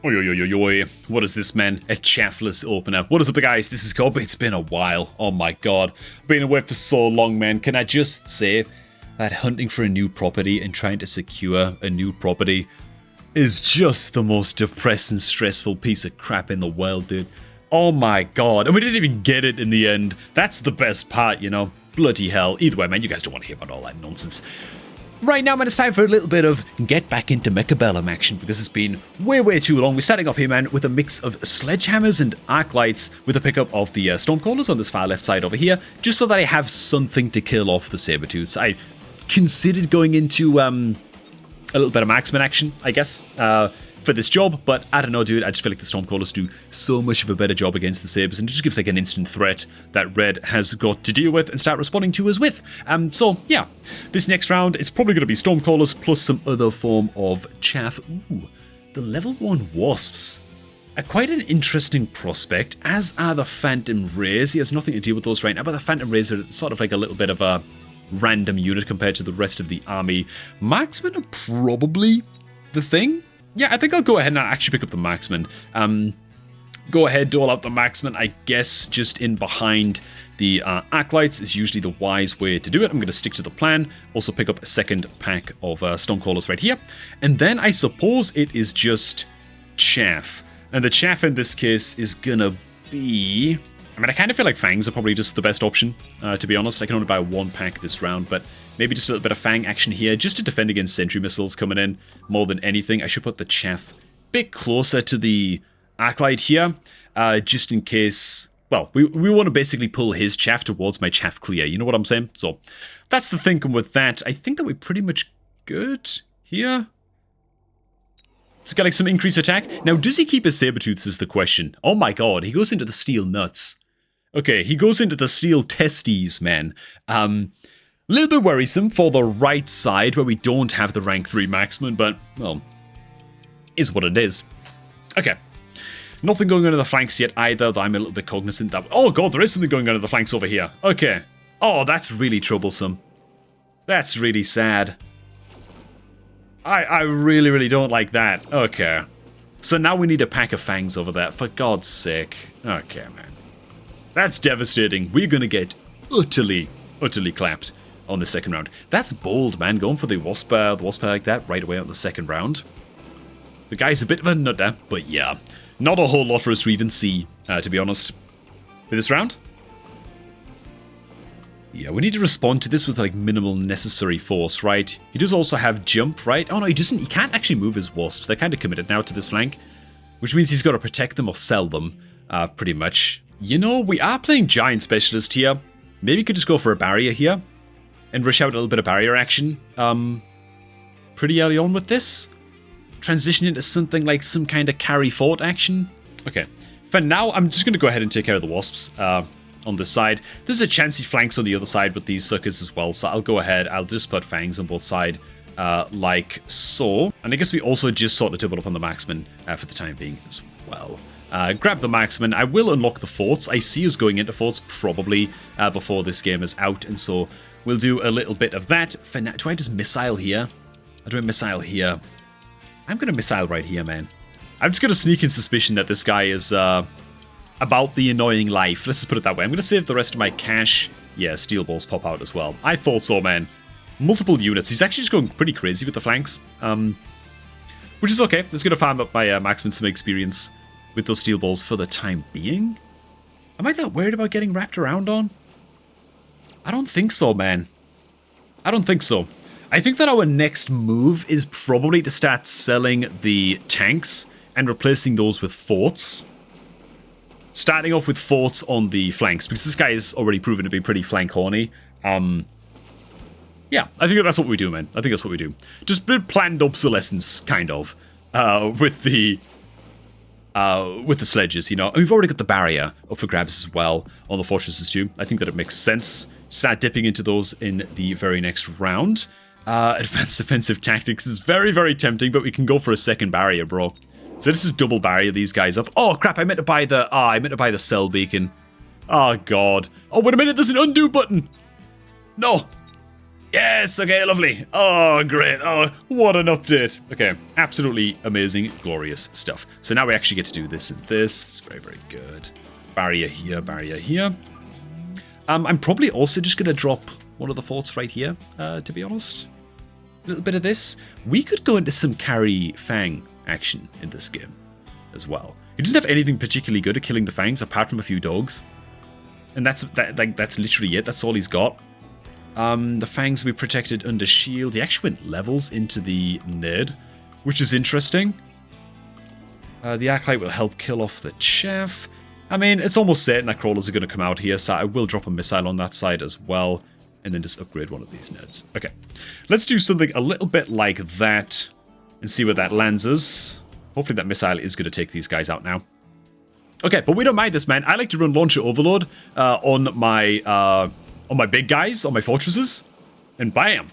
Oi, oi, oi, oi, oi. What is this, man? A chaffless opener. What is up, guys? This is Cobb. It's been a while. Oh my god. Been away for so long, man. Can I just say that hunting for a new property and trying to secure a new property is just the most depressing, stressful piece of crap in the world, dude. Oh my god. And we didn't even get it in the end. That's the best part, you know? Bloody hell. Either way, man, you guys don't want to hear about all that nonsense. Right now, man, it's time for a little bit of get back into Mechabellum action because it's been way too long. We're starting off here, man, with a mix of sledgehammers and arc lights with a pickup of the stormcallers on this far left side over here, just so that I have something to kill off the sabertooths. I considered going into a little bit of marksman action, I guess, for this job, but I don't know, dude. I just feel like the stormcallers do so much of a better job against the sabers, and it just gives like an instant threat that red has got to deal with and start responding to us with. So yeah, this next round it's probably going to be stormcallers plus some other form of chaff. Ooh, the level 1 wasps are quite an interesting prospect, as are the phantom rays. He has nothing to deal with those right now, but the phantom rays are sort of like a little bit of a random unit compared to the rest of the army. Marksmen are probably the thing. Yeah, I think I'll go ahead and actually pick up the marksman. Go ahead, dole out the marksman, I guess, just in behind the arc lights is usually the wise way to do it. I'm going to stick to the plan. Also pick up a second pack of stormcallers right here. And then I suppose it is just chaff. And the chaff in this case is going to be... I mean, I kind of feel like fangs are probably just the best option, to be honest. I can only buy one pack this round, but maybe just a little bit of fang action here, just to defend against sentry missiles coming in more than anything. I should put the chaff a bit closer to the arc light here, just in case... Well, we want to basically pull his chaff towards my chaff clear, you know what I'm saying? So, that's the thinking with that. I think that we're pretty much good here. It's got like some increased attack. Now, does he keep his sabertooths is the question. Oh my god, he goes into the steel nuts. Okay, he goes into the steel testes, man. Little bit worrisome for the right side where we don't have the rank 3 marksman, but, well, is what it is. Okay. Nothing going on in the flanks yet either, though I'm a little bit cognizant that... Oh god, there is something going on in the flanks over here. Okay. Oh, that's really troublesome. That's really sad. I really don't like that. Okay. So now we need a pack of fangs over there, for god's sake. Okay, man. That's devastating. We're going to get utterly clapped on the second round. That's bold, man. Going for the wasp like that right away on the second round. The guy's a bit of a nutter, but yeah. Not a whole lot for us to even see, to be honest. For this round? Yeah, we need to respond to this with like minimal necessary force, right? He does also have jump, right? Oh no, he doesn't. He can't actually move his wasps. They're kind of committed now to this flank, which means he's got to protect them or sell them, pretty much. You know, we are playing Giant Specialist here. Maybe we could just go for a barrier here and rush out a little bit of barrier action pretty early on with this. Transition into something like some kind of carry fort action. Okay, for now, I'm just going to go ahead and take care of the wasps on this side. There's a chance he flanks on the other side with these suckers as well, so I'll go ahead. I'll just put fangs on both sides like so. And I guess we also just sort of double up on the marksman for the time being as well. Grab the marksman. I will unlock the forts. I see us going into forts probably before this game is out, and so we'll do a little bit of that. For now, do I just missile here? Or do I missile here? I'm going to missile right here, man. I've just got a sneaking suspicion that this guy is about the annoying life. Let's just put it that way. I'm going to save the rest of my cash. Yeah, steel balls pop out as well. I thought so, man. Multiple units. He's actually just going pretty crazy with the flanks. Which is okay. It's going to farm up my marksman some experience with those steel balls for the time being. Am I that worried about getting wrapped around on? I don't think so, man. I don't think so. I think that our next move is probably to start selling the tanks and replacing those with forts. Starting off with forts on the flanks, because this guy is already proven to be pretty flank horny. Yeah, I think that's what we do, man. I think that's what we do. Just a bit planned obsolescence, kind of, with the sledges, you know. And we've already got the barrier up for grabs as well on the fortresses too. I think that it makes sense. Start dipping into those in the very next round. Advanced defensive tactics is very tempting, but we can go for a second barrier, bro. So this is double barrier these guys up. Oh crap! I meant to buy the cell beacon. Oh god. Oh wait a minute, there's an undo button. No. Yes, okay, lovely. Oh, great. Oh, what an update. Okay, absolutely amazing, glorious stuff. So now we actually get to do this and this. It's very, very good. Barrier here, barrier here. I'm probably also just going to drop one of the forts right here, to be honest. A little bit of this. We could go into some carry fang action in this game as well. He doesn't have anything particularly good at killing the fangs apart from a few dogs. And that's literally it. That's all he's got. The fangs will be protected under shield. He actually went levels into the nerd, which is interesting. The Acolyte will help kill off the chaff. I mean, it's almost certain that crawlers are going to come out here, so I will drop a missile on that side as well, and then just upgrade one of these nerds. Okay, let's do something a little bit like that and see where that lands us. Hopefully that missile is going to take these guys out now. Okay, but we don't mind this, man. I like to run Launcher Overload on my big guys, on my fortresses, and bam!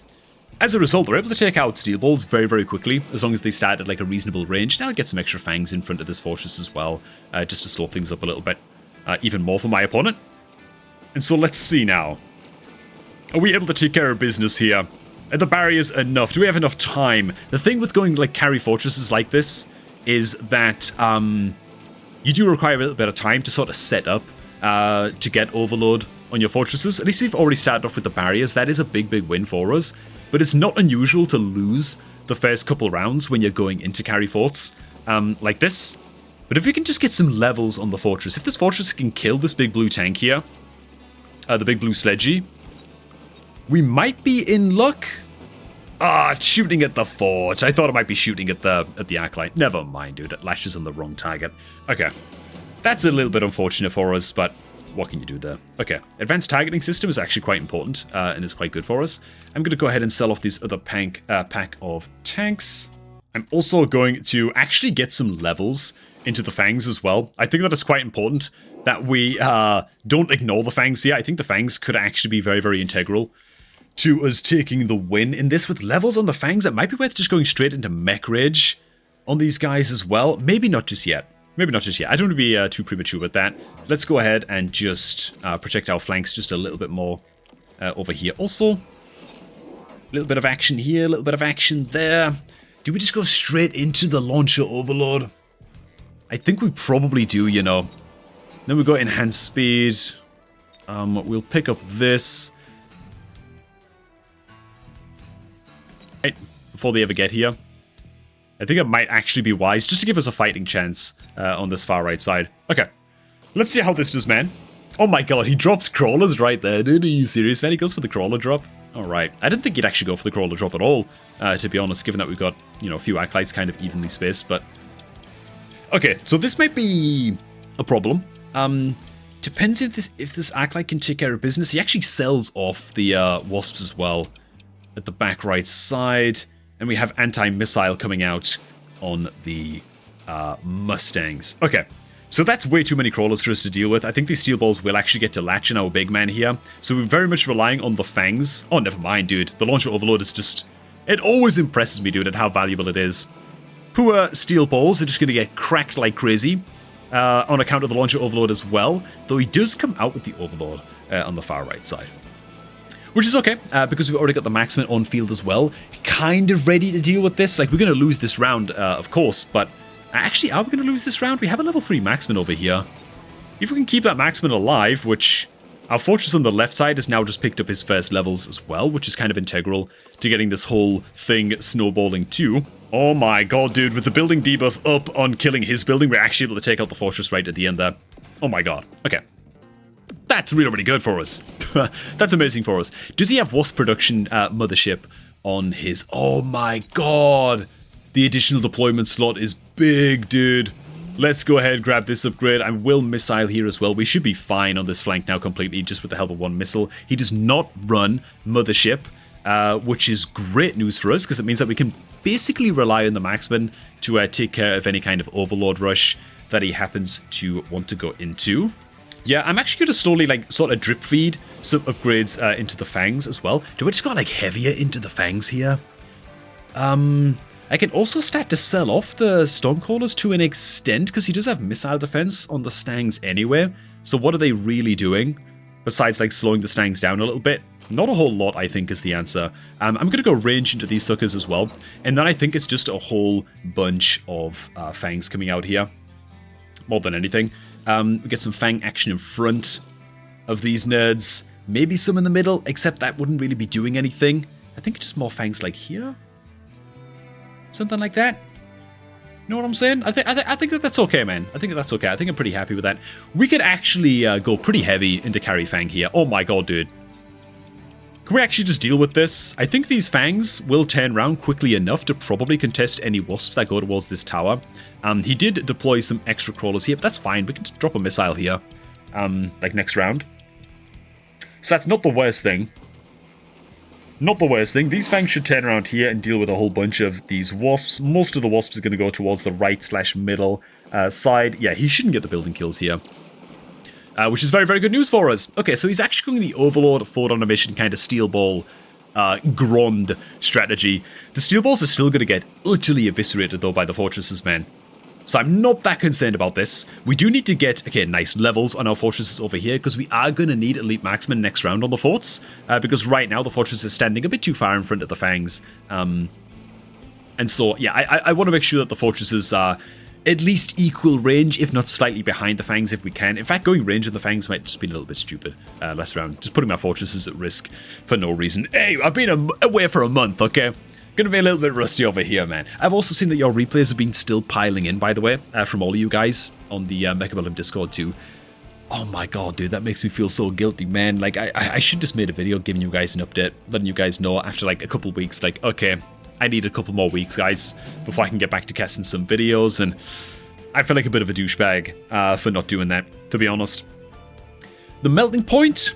As a result, they're able to take out steel balls very, very quickly, as long as they start at like a reasonable range. Now I'll get some extra fangs in front of this fortress as well, just to slow things up a little bit, even more for my opponent. And so let's see now. Are we able to take care of business here? Are the barriers enough? Do we have enough time? The thing with going like carry fortresses like this is that you do require a little bit of time to sort of set up to get overload on your fortresses. At least we've already started off with the barriers. That is a big, big win for us. But it's not unusual to lose the first couple rounds when you're going into carry forts like this. But if we can just get some levels on the fortress, if this fortress can kill this big blue tank here, the big blue sledgy, we might be in luck. Shooting at the fort. I thought it might be shooting at the Acolyte. Never mind, dude. It lashes on the wrong target. Okay. That's a little bit unfortunate for us, but what can you do there? Okay, advanced targeting system is actually quite important and is quite good for us. I'm going to go ahead and sell off this other pack of tanks. I'm also going to actually get some levels into the fangs as well. I think that it's quite important that we don't ignore the fangs here. I think the fangs could actually be very, very integral to us taking the win in this. With levels on the fangs, it might be worth just going straight into mech rage on these guys as well. Maybe not just yet. Maybe not just yet. I don't want to be too premature with that. Let's go ahead and just protect our flanks just a little bit more over here. Also, a little bit of action here, a little bit of action there. Do we just go straight into the Launcher Overload? I think we probably do, you know. Then we go enhanced speed. We'll pick up this. Right, before they ever get here. I think it might actually be wise just to give us a fighting chance on this far right side. Okay, let's see how this does, man. Oh my god, he drops crawlers right there. Dude, are you serious, man? He goes for the crawler drop. All right, I didn't think he'd actually go for the crawler drop at all, to be honest, given that we've got, you know, a few acolytes kind of evenly spaced, but... Okay, so this might be a problem. Depends if this acolyte can take care of business. He actually sells off the wasps as well at the back right side. And we have anti-missile coming out on the Mustangs. Okay, so that's way too many crawlers for us to deal with. I think these steel balls will actually get to latch in our big man here. So we're very much relying on the fangs. Oh, never mind, dude. The Launcher Overload is just... It always impresses me, dude, at how valuable it is. Poor steel balls are just going to get cracked like crazy on account of the Launcher Overload as well. Though he does come out with the Overload on the far right side. Which is okay, because we've already got the marksman on field as well. Kind of ready to deal with this. Like, we're going to lose this round, of course, but actually, are we going to lose this round? We have a level 3 marksman over here. If we can keep that marksman alive, which our fortress on the left side has now just picked up his first levels as well, which is kind of integral to getting this whole thing snowballing too. Oh my god, dude, with the building debuff up on killing his building, we're actually able to take out the fortress right at the end there. Oh my god. Okay. That's really, really good for us. That's amazing for us. Does he have wasp production mothership on his... Oh my god. The additional deployment slot is big, dude. Let's go ahead and grab this upgrade. I will missile here as well. We should be fine on this flank now completely, just with the help of one missile. He does not run mothership, which is great news for us, because it means that we can basically rely on the marksman to take care of any kind of overlord rush that he happens to want to go into. Yeah, I'm actually going to slowly, like, sort of drip feed some upgrades into the fangs as well. Do I just go, like, heavier into the fangs here? I can also start to sell off the Stormcallers to an extent, because he does have missile defense on the Stangs anyway. So what are they really doing? Besides, like, slowing the Stangs down a little bit. Not a whole lot, I think, is the answer. I'm going to go range into these suckers as well. And then I think it's just a whole bunch of fangs coming out here. More than anything. We get some fang action in front of these nerds. Maybe some in the middle, except that wouldn't really be doing anything. I think just more fangs like here. Something like that. You know what I'm saying? I think that's okay, man. I think that's okay. I think I'm pretty happy with that. We could actually go pretty heavy into carry fang here. Oh my god, dude. Can we actually just deal with this? I think these fangs will turn around quickly enough to probably contest any wasps that go towards this tower. He did deploy some extra crawlers here, but that's fine. We can just drop a missile here, like next round. So that's not the worst thing. Not the worst thing. These fangs should turn around here and deal with a whole bunch of these wasps. Most of the wasps are going to go towards the right/middle side. Yeah, he shouldn't get the building kills here. Which is very, very good news for us. Okay, so he's actually going the Overlord, forward on a mission, kind of steel ball, Grond strategy. The steel balls are still going to get utterly eviscerated, though, by the fortresses, man. So I'm not that concerned about this. We do need to get, okay, nice levels on our fortresses over here, because we are going to need elite marksmen next round on the forts, because right now the fortress is standing a bit too far in front of the fangs. And so, yeah, I want to make sure that the fortresses are at least equal range, if not slightly behind the fangs if we can. In fact, going range on the fangs might just be a little bit stupid last round. Just putting my fortresses at risk for no reason. Hey, I've been away for a month, okay? Gonna be a little bit rusty over here, man. I've also seen that your replays have been still piling in, by the way, from all of you guys on the Mechabellum Discord too. Oh my god, dude, that makes me feel so guilty, man. Like, I should just made a video giving you guys an update, letting you guys know after like a couple weeks, like, okay, I need a couple more weeks, guys, before I can get back to casting some videos, and I feel like a bit of a douchebag for not doing that, to be honest. The melting point.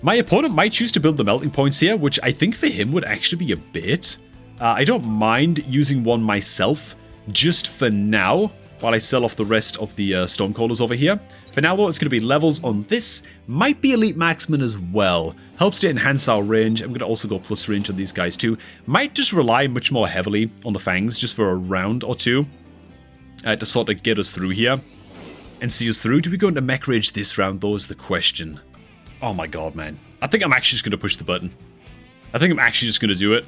My opponent might choose to build the melting points here, which I think for him would actually be a bit. I don't mind using one myself, just for now, while I sell off the rest of the Stormcallers over here. For now, though, it's going to be levels on this. Might be Elite Marksman as well. Helps to enhance our range. I'm going to also go plus range on these guys too. Might just rely much more heavily on the Fangs, just for a round or two, to sort of get us through here and see us through. Do we go into mech rage this round, though, is the question. Oh my god, man. I think I'm actually just going to push the button. I think I'm actually just going to do it.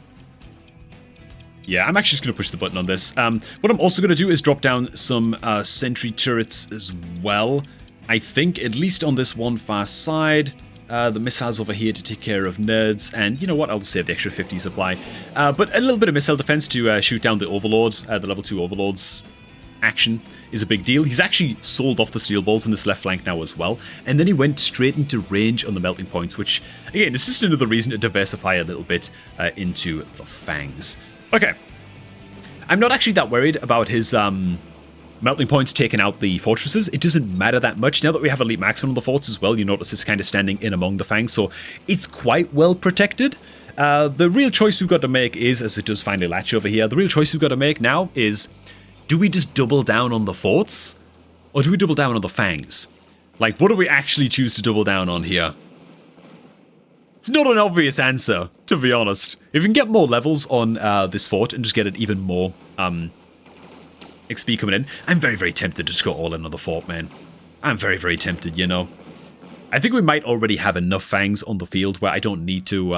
Yeah, I'm actually just going to push the button on this. What I'm also going to do is drop down some sentry turrets as well. I think, at least on this one far side. The missiles over here to take care of nerds. And you know what? I'll just save the extra 50 supply. But a little bit of missile defense to shoot down the Overlord, the level 2 Overlords. Action is a big deal. He's actually sold off the steel balls in this left flank now as well, and then he went straight into range on the melting points, which again is just another reason to diversify a little bit into the fangs. Okay, I'm not actually that worried about his melting points taking out the fortresses. It doesn't matter that much now that we have elite marksmen on the forts as well. You notice it's kind of standing in among the fangs, so it's quite well protected. The real choice we've got to make is, as it does finally latch over here, the real choice we've got to make now is, do we just double down on the forts? Or do we double down on the fangs? Like, what do we actually choose to double down on here? It's not an obvious answer, to be honest. If we can get more levels on this fort and just get it even more XP coming in, I'm very, very tempted to just go all in on the fort, man. I'm very, very tempted, you know. I think we might already have enough fangs on the field where I don't need to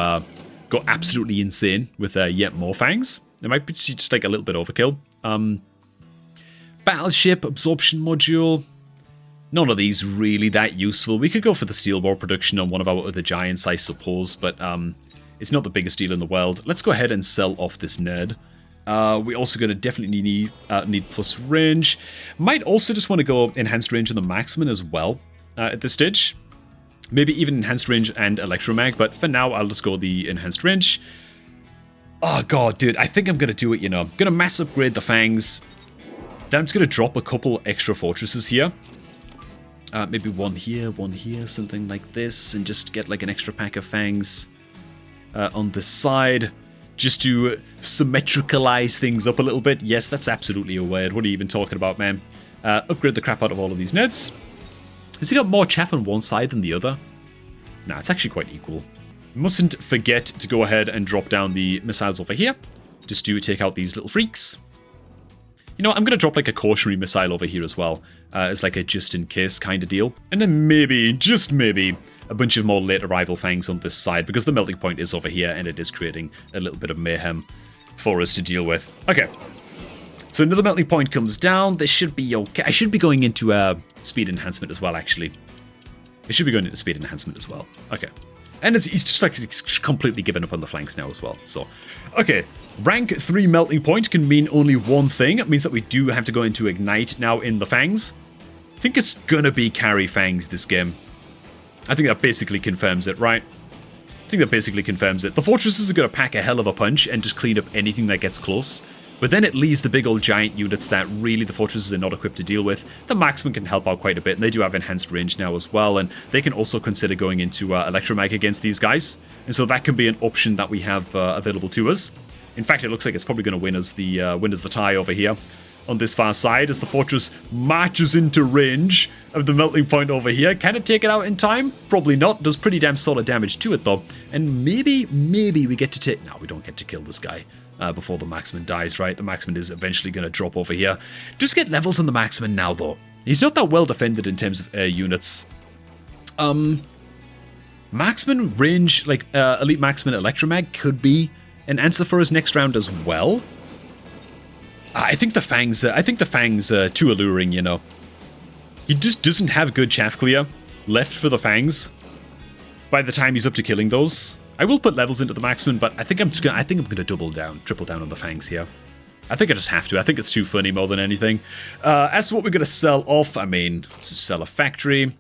go absolutely insane with yet more fangs. It might be just like a little bit overkill. Battleship, absorption module. None of these really that useful. We could go for the steel ball production on one of our other giants, I suppose, but it's not the biggest deal in the world. Let's go ahead and sell off this nerd. We're also going to definitely need plus range. Might also just want to go enhanced range on the marksman as well at this stage. Maybe even enhanced range and electromag, but for now I'll just go the enhanced range. Oh god, dude, I think I'm going to do it, you know. I'm going to mass upgrade the fangs. Then I'm just going to drop a couple extra fortresses here. Maybe one here, something like this. And just get like an extra pack of fangs on the side. Just to symmetricalize things up a little bit. Yes, that's absolutely a word. What are you even talking about, man? Upgrade the crap out of all of these nerds. Has he got more chaff on one side than the other? Nah, it's actually quite equal. Mustn't forget to go ahead and drop down the missiles over here. Just to take out these little freaks. You know, I'm going to drop like a cautionary missile over here as well, as like a just-in-case kind of deal. And then maybe, just maybe, a bunch of more late arrival fangs on this side, because the melting point is over here, and it is creating a little bit of mayhem for us to deal with. Okay. So another melting point comes down. This should be okay. I should be going into speed enhancement as well, actually. I should be going into speed enhancement as well. Okay. And he's just like he's completely given up on the flanks now as well. So, okay. Rank 3 melting point can mean only one thing. It means that we do have to go into ignite now in the fangs. I think it's gonna be carry fangs this game. I think that basically confirms it, right? I think that basically confirms it. The fortresses are gonna pack a hell of a punch and just clean up anything that gets close. But then it leaves the big old giant units that really the fortresses are not equipped to deal with. The marksmen can help out quite a bit, and they do have enhanced range now as well, and they can also consider going into electromag against these guys. And so that can be an option that we have available to us. In fact, it looks like it's probably going to win us the tie over here on this far side as the fortress marches into range of the melting point over here. Can it take it out in time? Probably not. Does pretty damn solid damage to it though. And maybe we get to take... No, we don't get to kill this guy. Before the marksman dies, right? The marksman is eventually going to drop over here. Just get levels on the marksman now, though. He's not that well defended in terms of air units. Marksman range, like elite marksman electromag, could be an answer for us next round as well. I think the fangs. Are too alluring, you know. He just doesn't have good chaff clear left for the fangs by the time he's up to killing those. I will put levels into the marksman, but I think I'm gonna triple down on the fangs here. I think I just have to. I think it's too funny more than anything. As to what we're gonna sell off, I mean, let's just sell a factory,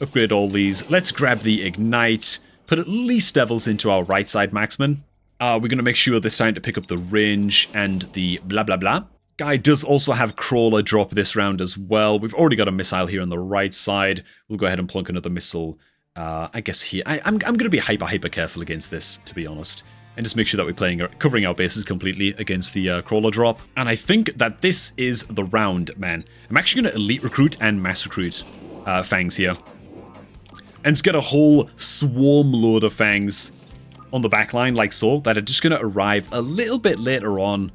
upgrade all these. Let's grab the ignite, put at least levels into our right side marksman. We're gonna make sure this time to pick up the range and the blah blah blah. Guy does also have crawler drop this round as well. We've already got a missile here on the right side. We'll go ahead and plunk another missile. I guess here, I'm going to be hyper careful against this, to be honest. And just make sure that we're covering our bases completely against the crawler drop. And I think that this is the round, man. I'm actually going to elite recruit and mass recruit fangs here. And just get a whole swarm load of fangs on the back line like so, that are just going to arrive a little bit later on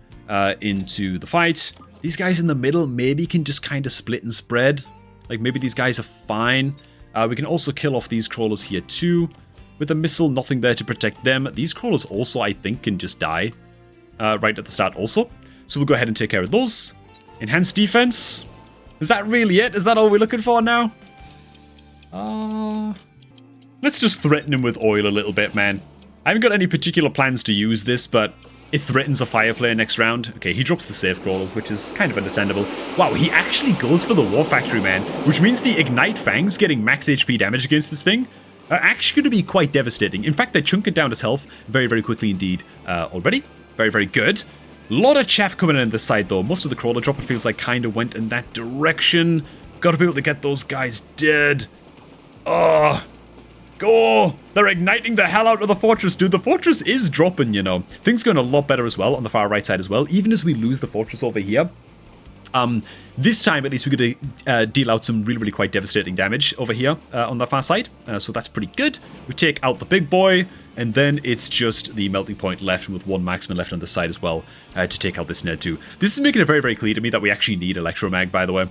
into the fight. These guys in the middle maybe can just kind of split and spread. Like maybe these guys are fine. We can also kill off these crawlers here too. With a missile, nothing there to protect them. These crawlers also, I think, can just die right at the start also. So we'll go ahead and take care of those. Enhanced defense. Is that really it? Is that all we're looking for now? Let's just threaten him with oil a little bit, man. I haven't got any particular plans to use this, but it threatens a fire player next round. Okay, he drops the safe crawlers, which is kind of understandable. Wow, he actually goes for the war factory, man. Which means the ignite fangs getting max HP damage against this thing are actually going to be quite devastating. In fact, they're chunking down his health very, very quickly indeed already. Very, very good. A lot of chaff coming in this side, though. Most of the crawler drop, it feels like, kind of went in that direction. Got to be able to get those guys dead. Oh, go! They're igniting the hell out of the fortress, dude. The fortress is dropping, you know. Things going a lot better as well on the far right side as well, even as we lose the fortress over here. This time, at least, we're going to deal out some really, really quite devastating damage over here on the far side. So that's pretty good. We take out the big boy, and then it's just the melting point left with one marksman left on the side as well to take out this nerd too. This is making it very, very clear to me that we actually need electromag, by the way.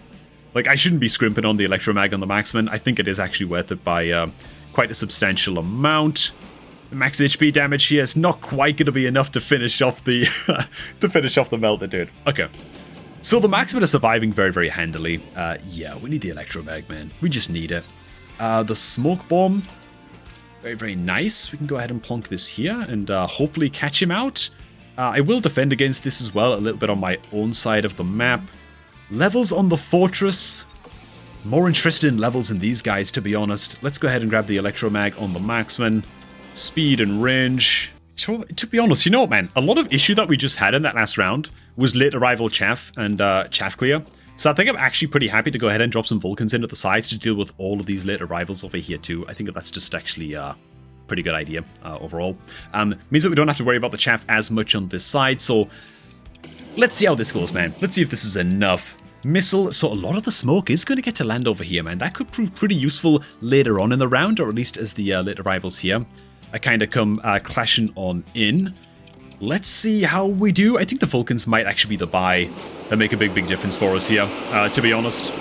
Like, I shouldn't be scrimping on the electromag on the marksman. I think it is actually worth it by quite a substantial amount. The max HP damage here is not quite going to be enough to finish off the the melter, dude. Okay. So the marksmen are surviving very, very handily. Yeah, we need the electromag, man. We just need it. The smoke bomb, very, very nice. We can go ahead and plonk this here and hopefully catch him out. I will defend against this as well, a little bit on my own side of the map. Levels on the fortress. More interested in levels in these guys, to be honest. Let's go ahead and grab the electromag on the marksman. Speed and range. To be honest, you know what, man? A lot of issue that we just had in that last round was late arrival chaff and chaff clear. So I think I'm actually pretty happy to go ahead and drop some Vulcans in at the sides to deal with all of these late arrivals over here too. I think that's just actually a pretty good idea overall. Means that we don't have to worry about the chaff as much on this side. So let's see how this goes, man. Let's see if this is enough. Missile, so a lot of the smoke is going to get to land over here, man. That could prove pretty useful later on in the round, or at least as the late arrivals here kind of come clashing on in. Let's see how we do. I think the Vulcans might actually be the buy that make a big, big difference for us here, to be honest.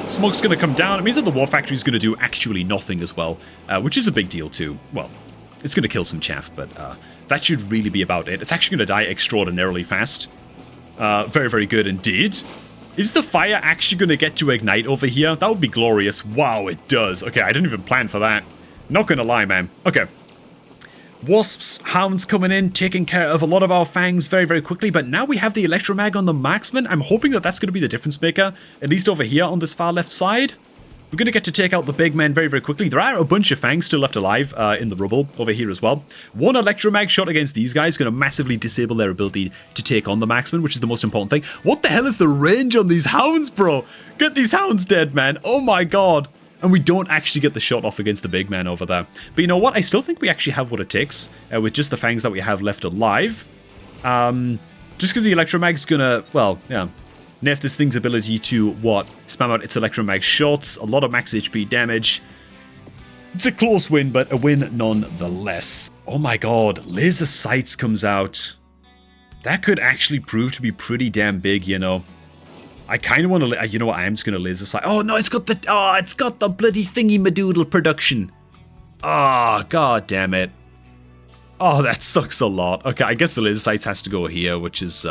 Smoke's going to come down. It means that the War Factory is going to do actually nothing as well, which is a big deal too. Well, it's going to kill some chaff, but that should really be about it. It's actually going to die extraordinarily fast. Very, very good indeed. Is the fire actually going to get to ignite over here? That would be glorious. Wow, it does. Okay, I didn't even plan for that. Not going to lie, man. Okay. Wasps, hounds coming in, taking care of a lot of our fangs very, very quickly. But now we have the electromag on the marksman. I'm hoping that that's going to be the difference maker, at least over here on this far left side. We're going to get to take out the big men very, very quickly. There are a bunch of fangs still left alive in the rubble over here as well. One electromag shot against these guys is going to massively disable their ability to take on the marksman, which is the most important thing. What the hell is the range on these hounds, bro? Get these hounds dead, man. Oh my god. And we don't actually get the shot off against the big man over there. But you know what? I still think we actually have what it takes with just the fangs that we have left alive. Just because the electromag's gonna, well, yeah, nerf this thing's ability to, what? Spam out its electromag shots, a lot of max HP damage. It's a close win, but a win nonetheless. Oh my god, laser sights comes out. That could actually prove to be pretty damn big, you know. I kind of want to, you know what, I am just going to laser sight. Oh no, it's got the bloody thingy madoodle production. Oh, god damn it. Oh, that sucks a lot. Okay, I guess the laser sight has to go here, which is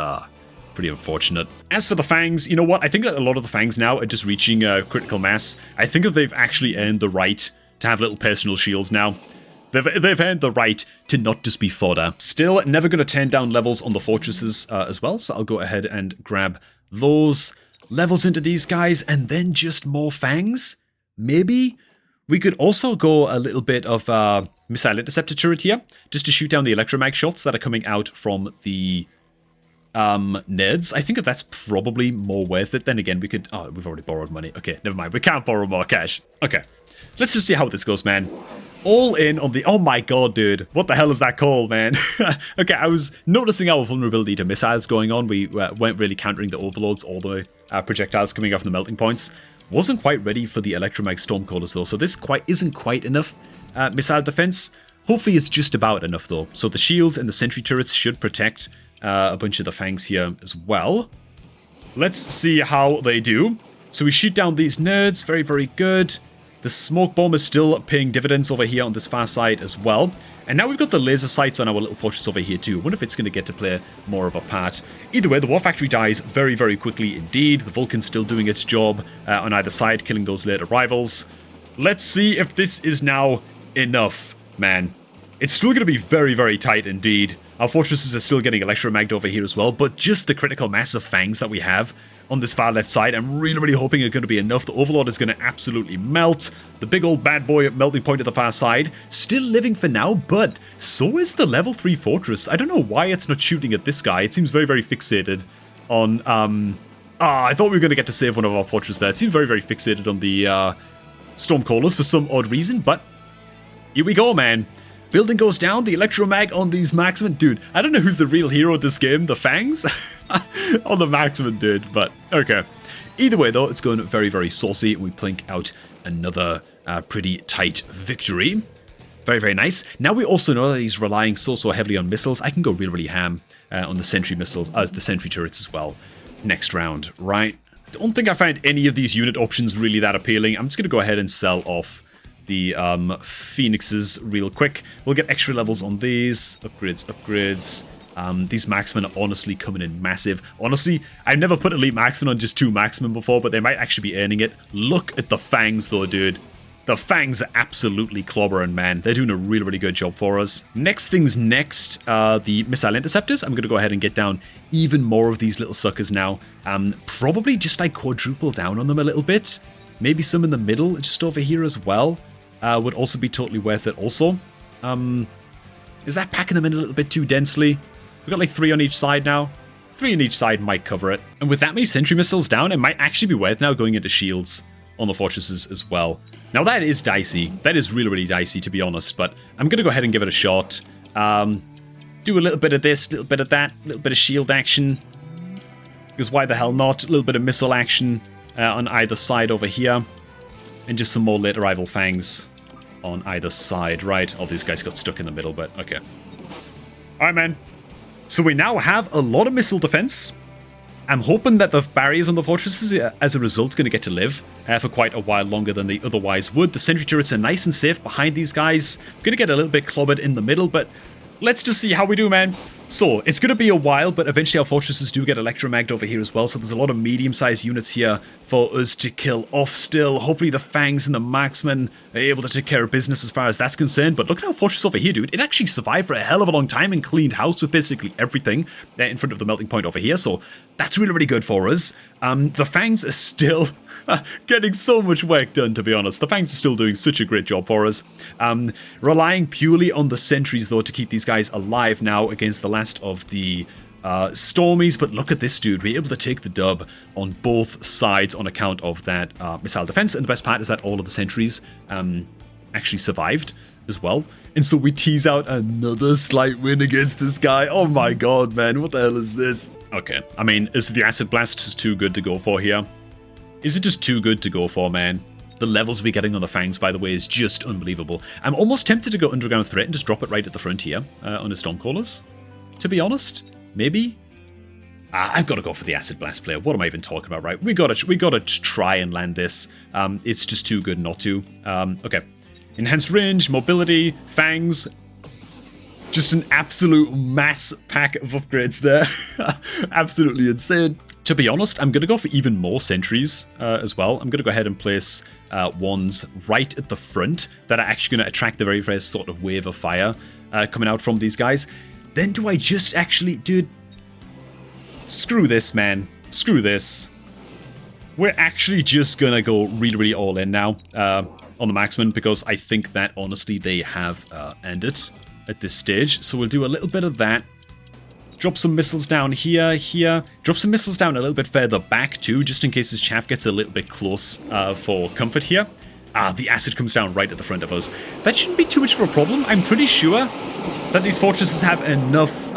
pretty unfortunate. As for the fangs, you know what, I think that a lot of the fangs now are just reaching critical mass. I think that they've actually earned the right to have little personal shields now. They've earned the right to not just be fodder. Still, never going to turn down levels on the fortresses as well, so I'll go ahead and grab those levels into these guys, and then just more fangs? Maybe? We could also go a little bit of missile interceptor turret here, just to shoot down the electromag shots that are coming out from the nerds. I think that that's probably more worth it. Then again, we could... Oh, we've already borrowed money. Okay, never mind. We can't borrow more cash. Okay. Let's just see how this goes, man. All in on the... Oh my god, dude. What the hell is that called, man? Okay, I was noticing our vulnerability to missiles going on. We weren't really countering the overloads or the projectiles coming off the melting points. Wasn't quite ready for the electromag stormcallers, though. So this isn't quite enough missile defense. Hopefully it's just about enough, though. So the shields and the sentry turrets should protect a bunch of the fangs here as well. Let's see how they do. So we shoot down these nerds. Very, very good. The smoke bomb is still paying dividends over here on this far side as well. And now we've got the laser sights on our little fortress over here too. I wonder if it's going to get to play more of a part. Either way, the War Factory dies very, very quickly indeed. The Vulcan's still doing its job on either side, killing those later rivals. Let's see if this is now enough, man. It's still going to be very, very tight indeed. Our fortresses are still getting electromagged over here as well, but just the critical mass of fangs that we have on this far left side, I'm really, really hoping it's going to be enough. The Overlord is going to absolutely melt. The big old bad boy melting point at the far side, still living for now, but so is the level 3 fortress. I don't know why it's not shooting at this guy. It seems very, very fixated on, I thought we were going to get to save one of our fortresses there. It seems very, very fixated on the Stormcallers for some odd reason, but here we go, man. Building goes down, the electromag on these marksmen. Dude, I don't know who's the real hero of this game, the fangs or the marksman, dude, but okay. Either way, though, it's going very, very saucy, and we plink out another pretty tight victory. Very, very nice. Now we also know that he's relying so heavily on missiles. I can go really, really ham on the sentry missiles, the sentry turrets as well. Next round, right? Don't think I find any of these unit options really that appealing. I'm just going to go ahead and sell off the Phoenixes real quick. We'll get extra levels on these. Upgrades. These marksmen are honestly coming in massive. Honestly, I've never put elite marksmen on just 2 marksmen before, but they might actually be earning it. Look at the fangs though, dude. The fangs are absolutely clobbering, man. They're doing a really, really good job for us. Next things next, the missile interceptors. I'm going to go ahead and get down even more of these little suckers now. Probably just like quadruple down on them a little bit. Maybe some in the middle, just over here as well. Would also be totally worth it also. Is that packing them in a little bit too densely? We've got like 3 on each side now. 3 on each side might cover it. And with that many sentry missiles down, it might actually be worth now going into shields on the fortresses as well. Now that is dicey. That is really, really dicey, to be honest. But I'm going to go ahead and give it a shot. Do a little bit of this, a little bit of that, a little bit of shield action. Because why the hell not? A little bit of missile action on either side over here. And just some more late arrival fangs on either side, right? Oh, these guys got stuck in the middle, but okay. Alright, man. So we now have a lot of missile defense. I'm hoping that the barriers on the fortresses, as a result, going to get to live for quite a while longer than they otherwise would. The sentry turrets are nice and safe behind these guys. Going to get a little bit clobbered in the middle, but let's just see how we do, man. So, it's going to be a while, but eventually our fortresses do get electromagged over here as well, so there's a lot of medium-sized units here for us to kill off still. Hopefully the Fangs and the Marksmen are able to take care of business as far as that's concerned, but look at our fortress over here, dude. It actually survived for a hell of a long time and cleaned house with basically everything in front of the melting point over here, so that's really, really good for us. The Fangs are still getting so much work done, to be honest. The Fangs are still doing such a great job for us. Relying purely on the sentries, though, to keep these guys alive now against the last of the Stormies. But look at this, dude. We're able to take the dub on both sides on account of that missile defense. And the best part is that all of the sentries actually survived as well. And so we tease out another slight win against this guy. Oh my god, man. What the hell is this? Okay. I mean, is the Acid Blast just too good to go for here? Is it just too good to go for, man? The levels we're getting on the Fangs, by the way, is just unbelievable. I'm almost tempted to go Underground Threat and just drop it right at the front here on the Stormcallers. To be honest, maybe. I've got to go for the Acid Blast player. What am I even talking about, right? We gotta try and land this. It's just too good not to. Okay. Enhanced range, mobility, Fangs. Just an absolute mass pack of upgrades there. Absolutely insane. To be honest, I'm going to go for even more sentries as well. I'm going to go ahead and place ones right at the front that are actually going to attract the very first sort of wave of fire coming out from these guys. Then do I just actually... Dude, screw this, man. Screw this. We're actually just going to go really, really all in now on the Marksman, because I think that, honestly, they have ended at this stage. So we'll do a little bit of that. Drop some missiles down here. Drop some missiles down a little bit further back too, just in case his chaff gets a little bit close for comfort here. The acid comes down right at the front of us. That shouldn't be too much of a problem. I'm pretty sure that these fortresses have enough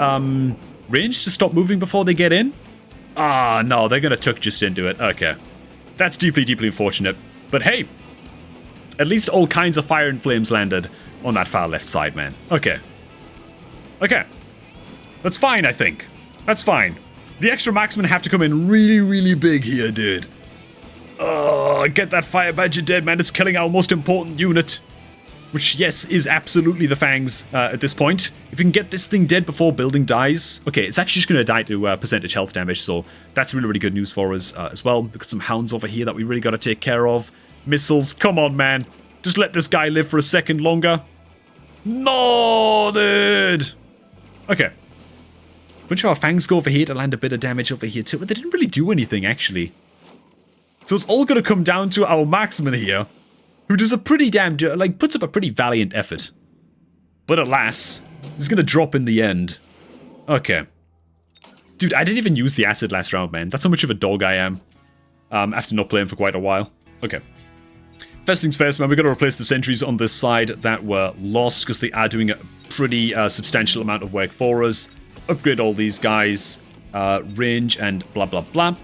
range to stop moving before they get in. No, they're going to tuck just into it. Okay. That's deeply, deeply unfortunate. But hey, at least all kinds of fire and flames landed on that far left side, man. Okay. Okay. That's fine, I think. That's fine. The extra marksmen have to come in really, really big here, dude. Oh, get that fire badger dead, man. It's killing our most important unit. Which, yes, is absolutely the Fangs at this point. If you can get this thing dead before building dies... Okay, it's actually just going to die to percentage health damage, so that's really, really good news for us as well. We've got some hounds over here that we really got to take care of. Missiles, come on, man. Just let this guy live for a second longer. No, dude. Okay. Bunch of our Fangs go over here to land a bit of damage over here too, but they didn't really do anything, actually. So it's all going to come down to our marksman here, who does a pretty damn... puts up a pretty valiant effort. But alas, he's going to drop in the end. Okay. Dude, I didn't even use the acid last round, man. That's how much of a dog I am. After not playing for quite a while. Okay. First things first, man, we've got to replace the sentries on this side that were lost, because they are doing a pretty substantial amount of work for us. Upgrade all these guys, range and blah, blah, blah.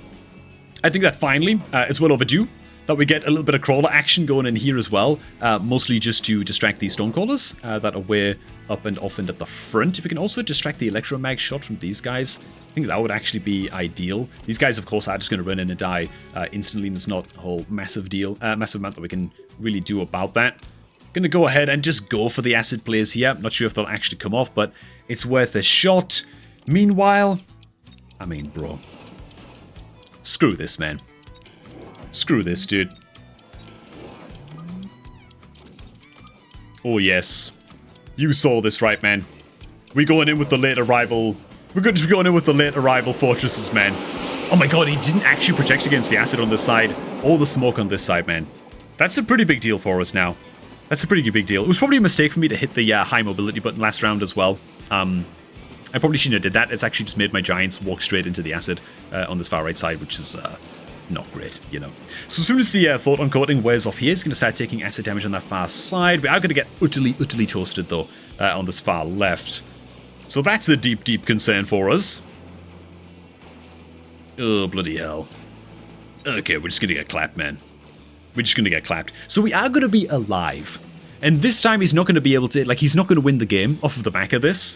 I think that finally, it's well overdue that we get a little bit of crawler action going in here as well, mostly just to distract these Stonecallers that are way up and off and at the front. If we can also distract the electromag shot from these guys, I think that would actually be ideal. These guys, of course, are just going to run in and die instantly, and it's not a whole massive deal, massive amount that we can really do about that. Gonna go ahead and just go for the acid plays here. Not sure if they'll actually come off, but it's worth a shot. Meanwhile, I mean, bro, screw this, man. Screw this, dude. Oh, yes. You saw this right, man. We're going in with the late arrival. We're going to be going in with the late arrival fortresses, man. Oh my god, he didn't actually protect against the acid on this side. Or the smoke on this side, man. That's a pretty big deal for us now. That's a pretty big deal. It was probably a mistake for me to hit the high mobility button last round as well. I probably shouldn't have did that. It's actually just made my giants walk straight into the acid on this far right side, which is not great, you know. So as soon as the photon coating wears off here, it's going to start taking acid damage on that far side. We are going to get utterly toasted, though, on this far left. So that's a deep concern for us. Oh, bloody hell. Okay, we're just going to get clapped, man. We're just going to get clapped. So we are going to be alive. And this time he's not going to be able to... he's not going to win the game off of the back of this.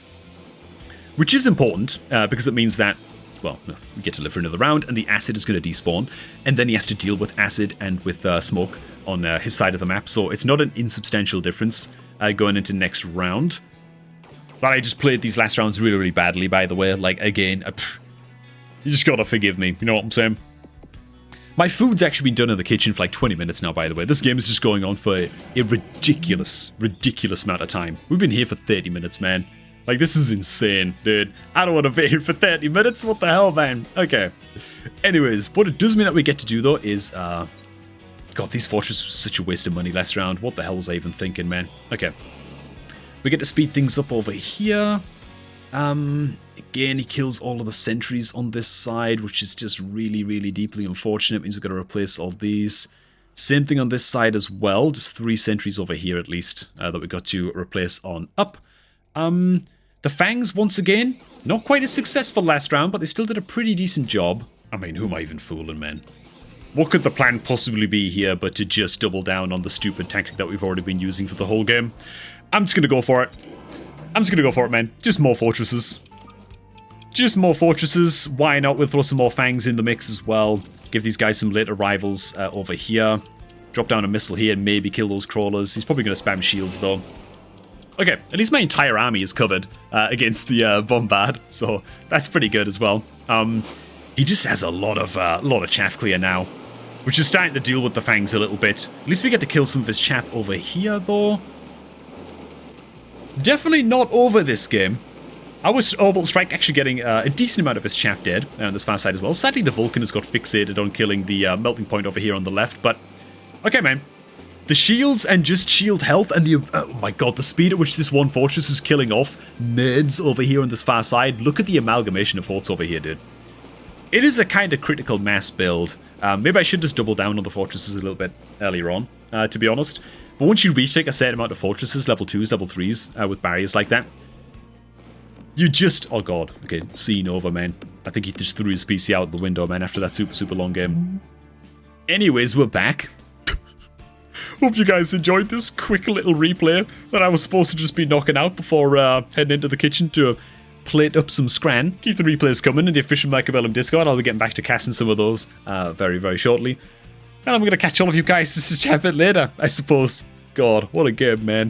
Which is important, because it means that well, no, get to live for another round, and the acid is going to despawn, and then he has to deal with acid and with smoke on his side of the map, so it's not an insubstantial difference going into next round. But I just played these last rounds really, really badly, by the way. Like, again, you just gotta forgive me, you know what I'm saying? My food's actually been done in the kitchen for like 20 minutes now, by the way. This game is just going on for a ridiculous, ridiculous amount of time. We've been here for 30 minutes, man. Like, this is insane, dude. I don't want to be here for 30 minutes. What the hell, man? Okay. Anyways, what it does mean that we get to do, though, is... God, these fortresses were such a waste of money last round. What the hell was I even thinking, man? Okay. We get to speed things up over here. Again, he kills all of the sentries on this side, which is just really, really deeply unfortunate. It means we've got to replace all these. Same thing on this side as well. Just 3 sentries over here, at least, that we've got to replace on up. The fangs, once again, not quite as successful last round, but they still did a pretty decent job. I mean, who am I even fooling, man? What could the plan possibly be here but to just double down on the stupid tactic that we've already been using for the whole game? I'm just going to go for it. I'm just going to go for it, man. Just more fortresses. Just more fortresses. Why not? We'll throw some more fangs in the mix as well. Give these guys some late arrivals over here. Drop down a missile here and maybe kill those crawlers. He's probably going to spam shields, though. Okay, at least my entire army is covered against the bombard, so that's pretty good as well. He just has a lot of chaff clear now, which is starting to deal with the fangs a little bit. At least we get to kill some of his chaff over here, though. Definitely not over this game. I was Orbital Strike actually getting a decent amount of his chaff dead on this far side as well. Sadly, the Vulcan has got fixated on killing the melting point over here on the left, but... Okay, man. The shields and just shield health and the... Oh my god, the speed at which this one fortress is killing off nerds over here on this far side. Look at the amalgamation of forts over here, dude. It is a kind of critical mass build. Maybe I should just double down on the fortresses a little bit earlier on, to be honest. But once you reach like a certain amount of fortresses, level 2s, level 3s, with barriers like that, you just... Oh god, okay, scene over, man. I think he just threw his PC out the window, man, after that super, super long game. Anyways, we're back. Hope you guys enjoyed this quick little replay that I was supposed to just be knocking out before heading into the kitchen to plate up some scran. Keep the replays coming in the official Mechabellum Discord. I'll be getting back to casting some of those very, very shortly. And I'm going to catch all of you guys just a chat a bit later, I suppose. God, what a game, man.